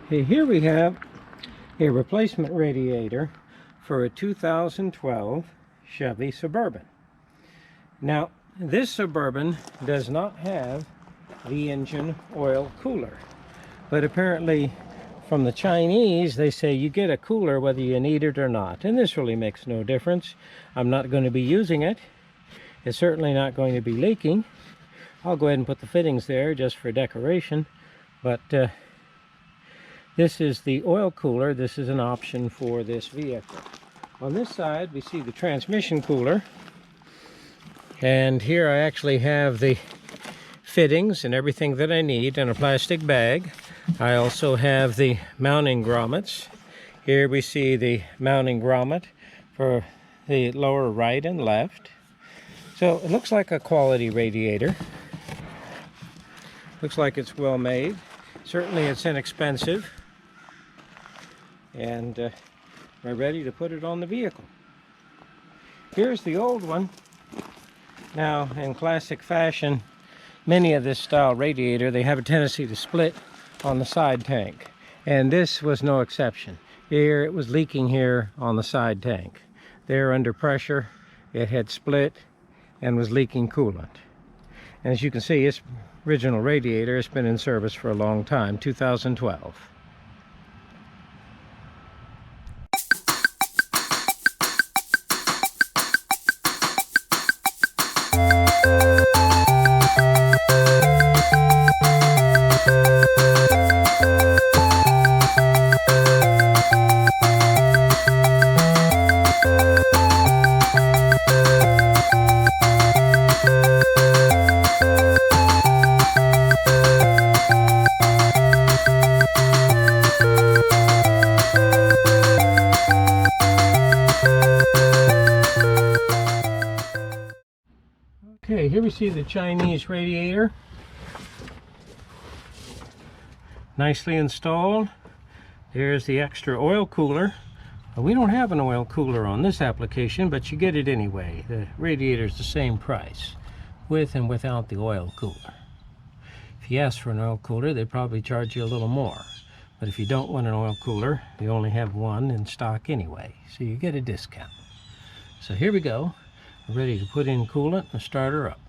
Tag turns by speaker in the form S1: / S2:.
S1: Okay, here we have a replacement radiator for a 2012 Chevy Suburban. Now, this Suburban does not have the engine oil cooler, but apparently from the Chinese they say you get a cooler whether you need it or not, and this really makes no difference. I'm not going to be using it. It's certainly not going to be leaking. I'll go ahead and put the fittings there just for decoration, but this is the oil cooler. This is an option for this vehicle. On this side we see the transmission cooler, and here I actually have the fittings and everything that I need in a plastic bag. I also have the mounting grommets. Here we see the mounting grommet for the lower right and left. So it looks like a quality radiator. Looks like it's well made. Certainly it's inexpensive. And we're ready to put it on the vehicle. Here's the old one. Now, in classic fashion, many of this style radiator, they have a tendency to split on the side tank. And this was no exception. Here, it was leaking here on the side tank. There, under pressure, it had split and was leaking coolant. And as you can see, this original radiator has been in service for a long time, 2012. Okay, here we see the Chinese radiator. Nicely installed. There's the extra oil cooler. We don't have an oil cooler on this application, but you get it anyway. The radiator is the same price, with and without the oil cooler. If you ask for an oil cooler, they'd probably charge you a little more. But if you don't want an oil cooler, they only have one in stock anyway, so you get a discount. So here we go. We're ready to put in coolant and start her up.